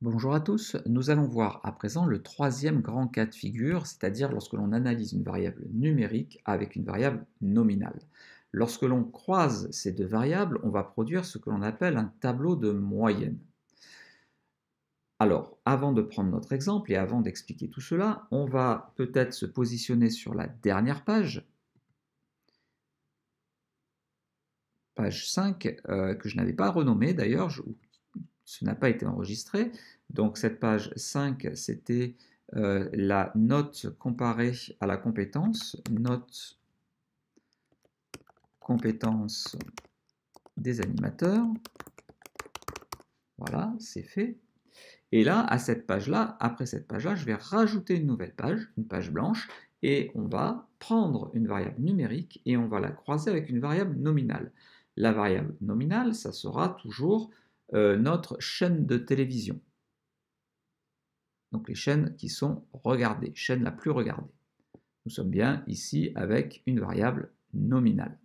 Bonjour à tous, nous allons voir à présent le troisième grand cas de figure, c'est-à-dire lorsque l'on analyse une variable numérique avec une variable nominale. Lorsque l'on croise ces deux variables, on va produire ce que l'on appelle un tableau de moyenne. Alors, avant de prendre notre exemple et avant d'expliquer tout cela, on va peut-être se positionner sur la dernière page, page 5, que je n'avais pas renommée d'ailleurs, ce n'a pas été enregistré. Donc cette page 5, c'était la note comparée à la compétence, note compétence des animateurs. Voilà, c'est fait. Et là, à cette page-là, après cette page-là, je vais rajouter une nouvelle page, une page blanche, et on va prendre une variable numérique et on va la croiser avec une variable nominale. La variable nominale, ça sera toujours notre chaîne de télévision. Donc les chaînes qui sont regardées, chaîne la plus regardée. Nous sommes bien ici avec une variable nominale.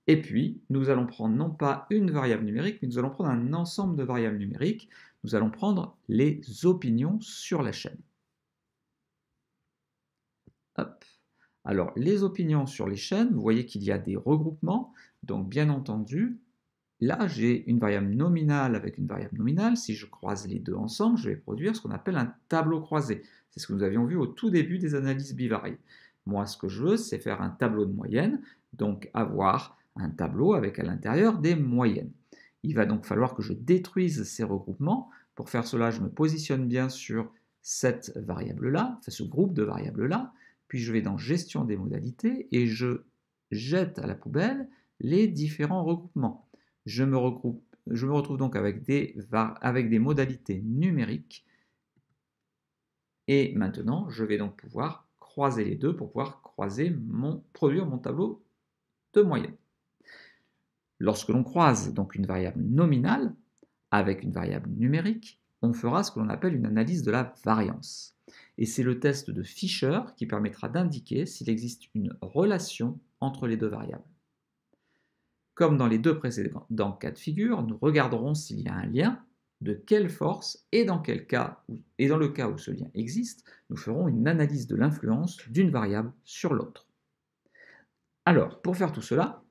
Et puis, nous allons prendre non pas une variable numérique, mais nous allons prendre un ensemble de variables numériques. Nous allons prendre les opinions sur la chaîne. Hop. Alors, les opinions sur les chaînes, vous voyez qu'il y a des regroupements. Donc, bien entendu, là, j'ai une variable nominale avec une variable nominale. Si je croise les deux ensemble, je vais produire ce qu'on appelle un tableau croisé. C'est ce que nous avions vu au tout début des analyses bivariées. Moi, ce que je veux, c'est faire un tableau de moyenne, donc avoir un tableau avec à l'intérieur des moyennes. Il va donc falloir que je détruise ces regroupements. Pour faire cela, je me positionne bien sur cette variable-là, enfin ce groupe de variables-là, puis je vais dans Gestion des modalités et je jette à la poubelle les différents regroupements. Je me retrouve donc avec des modalités numériques. Et maintenant, je vais donc pouvoir croiser les deux pour pouvoir produire mon tableau de moyenne. Lorsque l'on croise donc une variable nominale avec une variable numérique, on fera ce que l'on appelle une analyse de la variance. Et c'est le test de Fisher qui permettra d'indiquer s'il existe une relation entre les deux variables. Comme dans les deux précédents cas de figure, nous regarderons s'il y a un lien, de quelle force et dans quel cas, et dans le cas où ce lien existe, nous ferons une analyse de l'influence d'une variable sur l'autre. Alors, pour faire tout cela,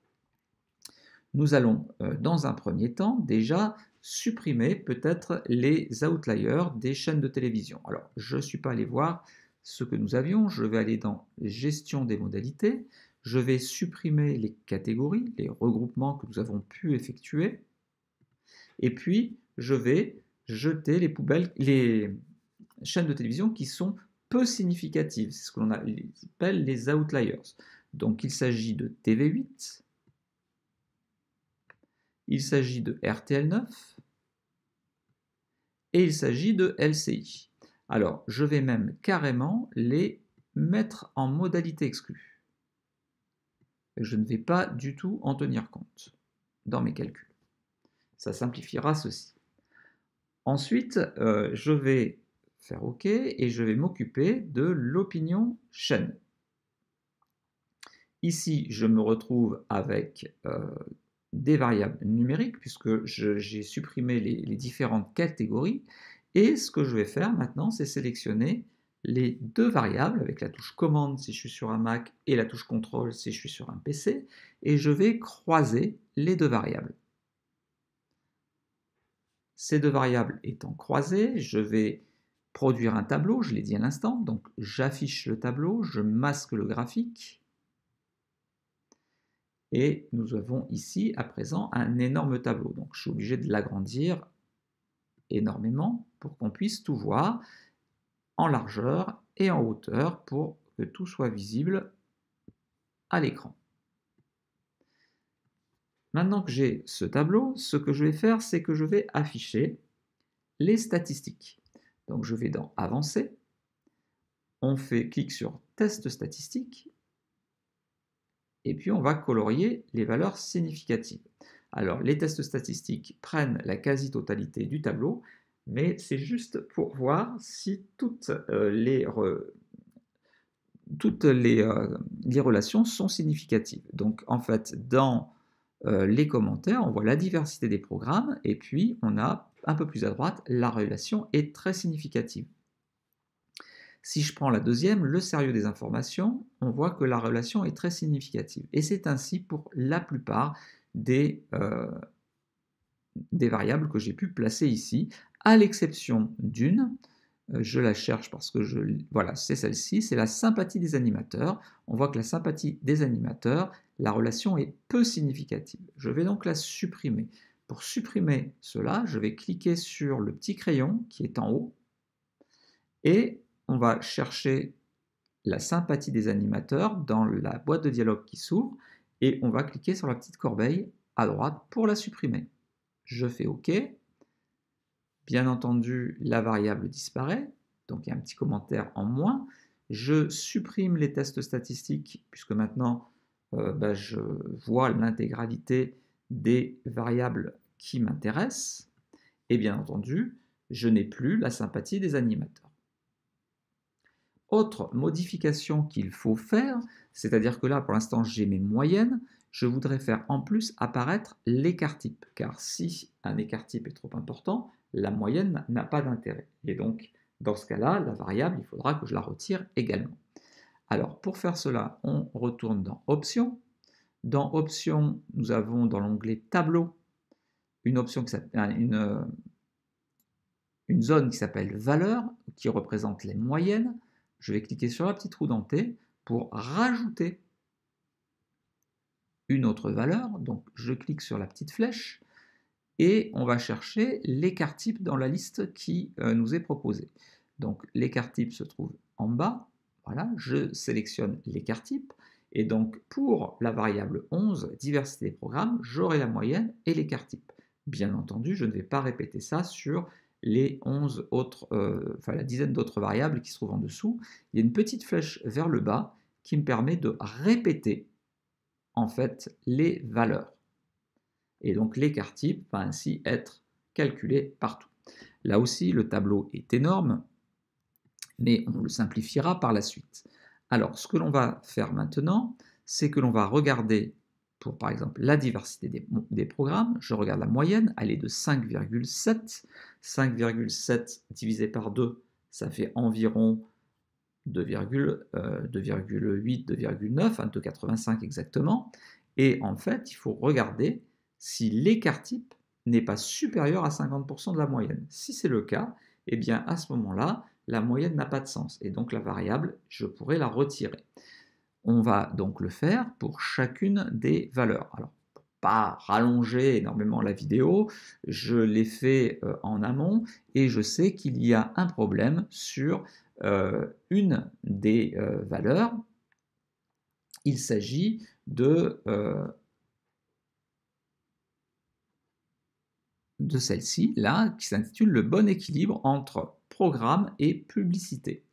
nous allons, dans un premier temps, déjà supprimer peut-être les outliers des chaînes de télévision. Alors, je ne suis pas allé voir ce que nous avions, je vais aller dans Gestion des modalités, je vais supprimer les catégories, les regroupements que nous avons pu effectuer, et puis je vais jeter les chaînes de télévision qui sont peu significatives, c'est ce que l'on appelle les outliers. Donc il s'agit de TV8, il s'agit de RTL9 et il s'agit de LCI. Alors je vais même carrément les mettre en modalité exclue. Je ne vais pas du tout en tenir compte dans mes calculs. Ça simplifiera ceci. Ensuite, je vais faire OK et je vais m'occuper de l'opinion chaîne. Ici, je me retrouve avec des variables numériques puisque j'ai supprimé les différentes catégories. Et ce que je vais faire maintenant, c'est sélectionner les deux variables avec la touche commande si je suis sur un Mac et la touche contrôle si je suis sur un PC. Et je vais croiser les deux variables. Ces deux variables étant croisées, je vais produire un tableau, je l'ai dit à l'instant, donc j'affiche le tableau, je masque le graphique, et nous avons ici à présent un énorme tableau. Donc je suis obligé de l'agrandir énormément pour qu'on puisse tout voir en largeur et en hauteur pour que tout soit visible à l'écran. Maintenant que j'ai ce tableau, ce que je vais faire, c'est que je vais afficher les statistiques. Donc je vais dans Avancer, on fait clic sur Test statistique, et puis on va colorier les valeurs significatives. Alors les tests statistiques prennent la quasi-totalité du tableau, mais c'est juste pour voir si toutes les relations sont significatives. Donc en fait, dans les commentaires, on voit la diversité des programmes, et puis on a un peu plus à droite, la relation est très significative. Si je prends la deuxième, le sérieux des informations, on voit que la relation est très significative. Et c'est ainsi pour la plupart des variables que j'ai pu placer ici, à l'exception d'une, je la cherche parce que voilà, c'est celle-ci, c'est la sympathie des animateurs. On voit que la sympathie des animateurs, la relation est peu significative. Je vais donc la supprimer. Pour supprimer cela, je vais cliquer sur le petit crayon qui est en haut et on va chercher la sympathie des animateurs dans la boîte de dialogue qui s'ouvre et on va cliquer sur la petite corbeille à droite pour la supprimer. Je fais OK. Bien entendu, la variable disparaît, donc il y a un petit commentaire en moins. Je supprime les tests statistiques puisque maintenant je vois l'intégralité des variables qui m'intéressent. Et bien entendu, je n'ai plus la sympathie des animateurs. Autre modification qu'il faut faire, c'est-à-dire que là, pour l'instant, j'ai mes moyennes, je voudrais faire en plus apparaître l'écart type, car si un écart type est trop important, la moyenne n'a pas d'intérêt. Et donc, dans ce cas-là, la variable, il faudra que je la retire également. Alors, pour faire cela, on retourne dans Options. Dans Options, nous avons dans l'onglet Tableau une option qui s'appelle une zone qui s'appelle Valeurs, qui représente les moyennes. Je vais cliquer sur la petite roue dentée pour rajouter une autre valeur. Donc je clique sur la petite flèche et on va chercher l'écart type dans la liste qui nous est proposée. Donc l'écart type se trouve en bas. Voilà, je sélectionne l'écart type. Et donc pour la variable 11, diversité des programmes, j'aurai la moyenne et l'écart type. Bien entendu, je ne vais pas répéter ça sur les 11 autres, la dizaine d'autres variables qui se trouvent en dessous. Il y a une petite flèche vers le bas qui me permet de répéter en fait les valeurs. Et donc l'écart type va ainsi être calculé partout. Là aussi, le tableau est énorme, mais on le simplifiera par la suite. Alors, ce que l'on va faire maintenant, c'est que l'on va regarder pour, par exemple, la diversité des programmes. Je regarde la moyenne, elle est de 5,7. 5,7 divisé par 2, ça fait environ 2,8, 2,9, 2,85 exactement. Et en fait, il faut regarder si l'écart type n'est pas supérieur à 50% de la moyenne. Si c'est le cas, eh bien à ce moment-là, la moyenne n'a pas de sens. Et donc la variable, je pourrais la retirer. On va donc le faire pour chacune des valeurs. Alors, pour pas rallonger énormément la vidéo, je l'ai fait en amont et je sais qu'il y a un problème sur une des valeurs. Il s'agit de celle-ci, là, qui s'intitule le bon équilibre entre programme et publicité.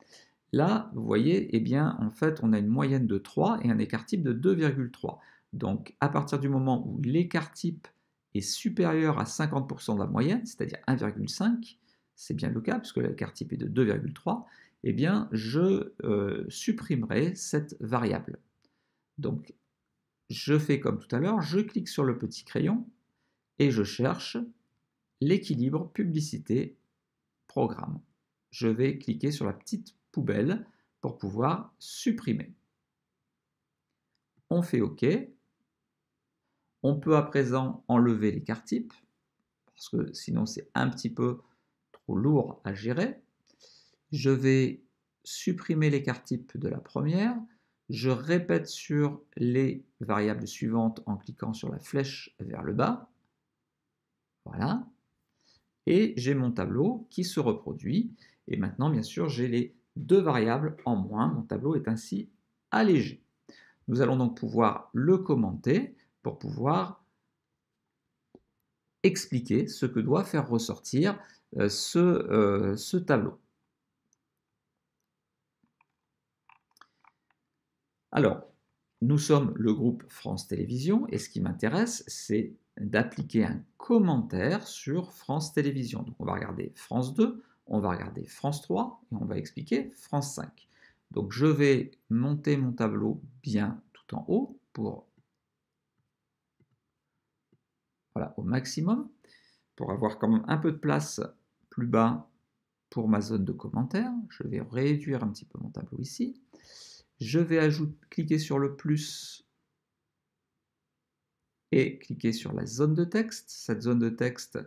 Là, vous voyez, eh bien, en fait, on a une moyenne de 3 et un écart type de 2,3. Donc, à partir du moment où l'écart type est supérieur à 50% de la moyenne, c'est-à-dire 1,5, c'est bien le cas puisque l'écart type est de 2,3, eh bien, je supprimerai cette variable. Donc, je fais comme tout à l'heure, je clique sur le petit crayon et je cherche l'équilibre publicité-programme. Je vais cliquer sur la petite poubelle pour pouvoir supprimer. On fait OK. On peut à présent enlever l'écart type, parce que sinon c'est un petit peu trop lourd à gérer. Je vais supprimer l'écart type de la première. Je répète sur les variables suivantes en cliquant sur la flèche vers le bas. Voilà. Et j'ai mon tableau qui se reproduit. Et maintenant, bien sûr, j'ai les deux variables en moins. Mon tableau est ainsi allégé. Nous allons donc pouvoir le commenter pour pouvoir expliquer ce que doit faire ressortir ce tableau. Alors, nous sommes le groupe France Télévisions et ce qui m'intéresse, c'est d'appliquer un commentaire sur France Télévisions. Donc on va regarder France 2, on va regarder France 3 et on va expliquer France 5. Donc je vais monter mon tableau bien tout en haut pour voilà, au maximum, pour avoir quand même un peu de place plus bas pour ma zone de commentaires. Je vais réduire un petit peu mon tableau ici. Je vais cliquer sur le plus et cliquer sur la zone de texte. Cette zone de texte,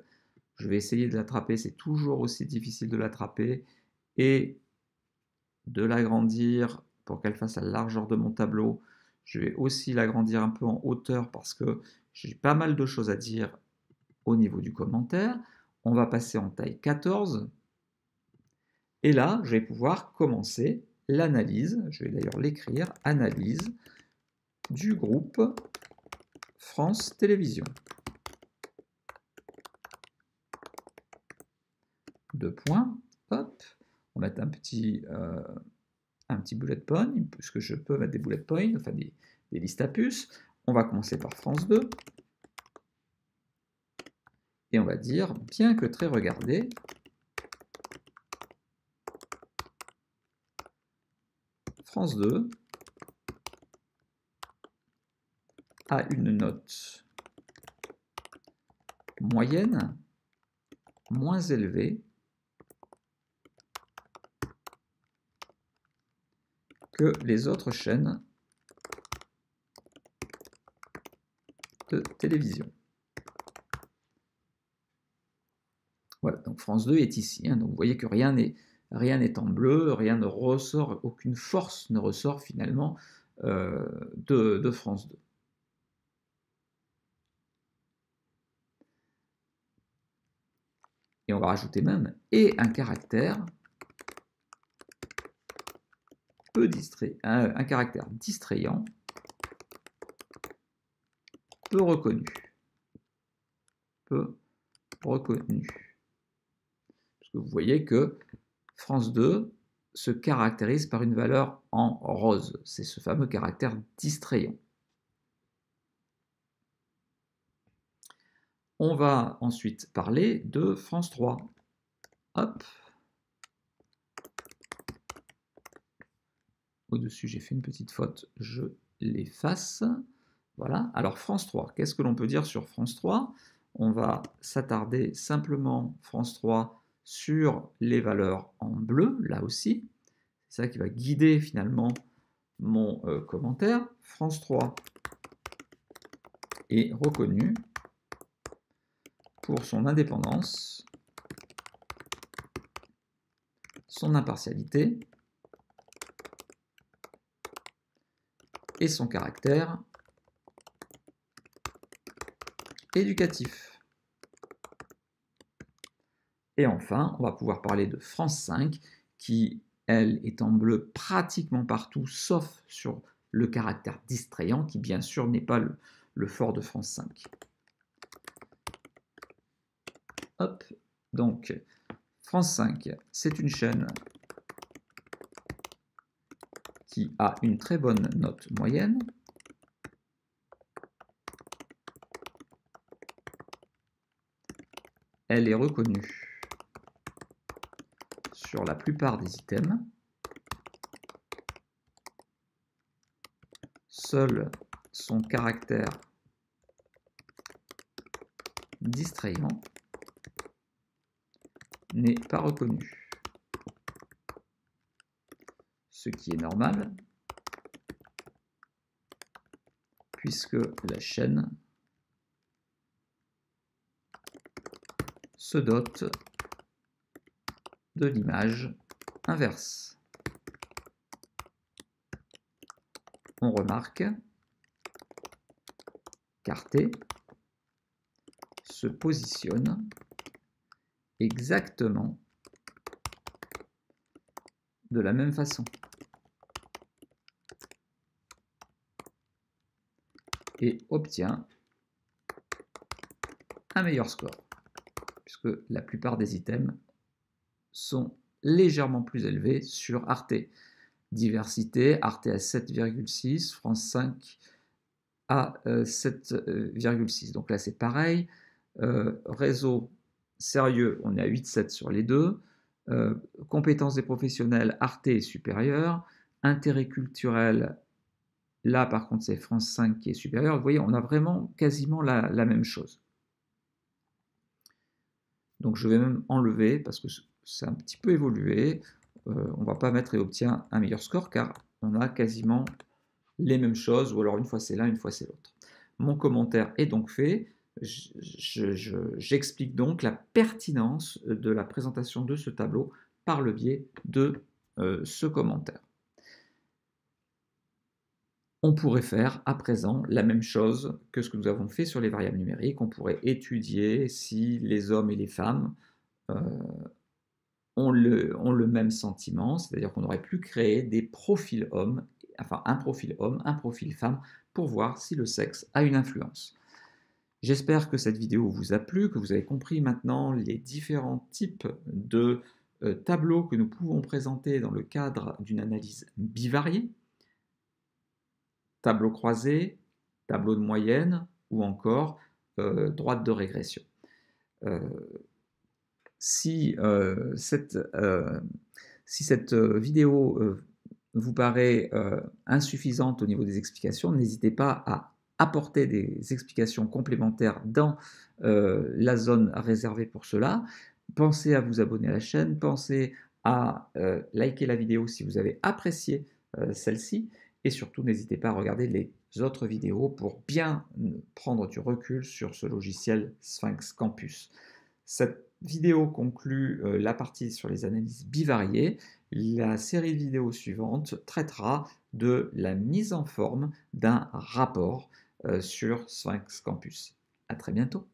je vais essayer de l'attraper, c'est toujours aussi difficile de l'attraper, et de l'agrandir pour qu'elle fasse la largeur de mon tableau. Je vais aussi l'agrandir un peu en hauteur parce que j'ai pas mal de choses à dire au niveau du commentaire. On va passer en taille 14. Et là, je vais pouvoir commencer l'analyse. Je vais d'ailleurs l'écrire, analyse du groupe France Télévisions. Deux points, hop, on va mettre un petit bullet point, puisque je peux mettre des bullet points, enfin des listes à puces. On va commencer par France 2. Et on va dire, bien que très regardé, France 2 a une note moyenne moins élevée que les autres chaînes de télévision. Voilà, donc France 2 est ici. Hein, donc vous voyez que rien n'est en bleu, rien ne ressort, aucune force ne ressort finalement de France 2. Et on va rajouter même et un caractère un caractère distrayant peu reconnu. Peu reconnu. Parce que vous voyez que France 2 se caractérise par une valeur en rose. C'est ce fameux caractère distrayant. On va ensuite parler de France 3. Hop. Au-dessus, j'ai fait une petite faute, je l'efface. Voilà. Alors France 3, qu'est-ce que l'on peut dire sur France 3? On va s'attarder simplement, France 3, sur les valeurs en bleu, là aussi. C'est ça qui va guider finalement mon commentaire. France 3 est reconnu pour son indépendance, son impartialité et son caractère éducatif. Et enfin, on va pouvoir parler de France 5 qui, elle, est en bleu pratiquement partout, sauf sur le caractère distrayant, qui bien sûr n'est pas le fort de France 5. Hop, donc France 5, c'est une chaîne qui a une très bonne note moyenne. Elle est reconnue sur la plupart des items. Seul son caractère distrayant n'est pas reconnu. Ce qui est normal, puisque la chaîne se dote de l'image inverse. On remarque qu'Arte se positionne exactement de la même façon. Et obtient un meilleur score, puisque la plupart des items sont légèrement plus élevés sur Arte. Diversité, Arte à 7,6, France 5 à 7,6. Donc là c'est pareil. Réseau sérieux, on est à 8,7 sur les deux. Compétences des professionnels, Arte est supérieur. Intérêt culturel, là par contre c'est France 5 qui est supérieur. Vous voyez, on a vraiment quasiment la même chose. Donc je vais même enlever parce que c'est un petit peu évolué. On ne va pas mettre et obtient un meilleur score car on a quasiment les mêmes choses, ou alors une fois c'est l'un, une fois c'est l'autre. Mon commentaire est donc fait. J'explique donc la pertinence de la présentation de ce tableau par le biais de ce commentaire. On pourrait faire à présent la même chose que ce que nous avons fait sur les variables numériques. On pourrait étudier si les hommes et les femmes euh, ont le même sentiment, c'est-à-dire qu'on aurait pu créer des profils hommes, enfin un profil homme, un profil femme, pour voir si le sexe a une influence. J'espère que cette vidéo vous a plu, que vous avez compris maintenant les différents types de tableaux que nous pouvons présenter dans le cadre d'une analyse bivariée, tableau croisé, tableau de moyenne ou encore droite de régression. Si cette vidéo vous paraît insuffisante au niveau des explications, n'hésitez pas à apporter des explications complémentaires dans la zone réservée pour cela. Pensez à vous abonner à la chaîne, pensez à liker la vidéo si vous avez apprécié celle-ci, et surtout n'hésitez pas à regarder les autres vidéos pour bien prendre du recul sur ce logiciel Sphinx Campus. Cette vidéo conclut la partie sur les analyses bivariées. La série de vidéos suivante traitera de la mise en forme d'un rapport sur Sphinx Campus. À très bientôt.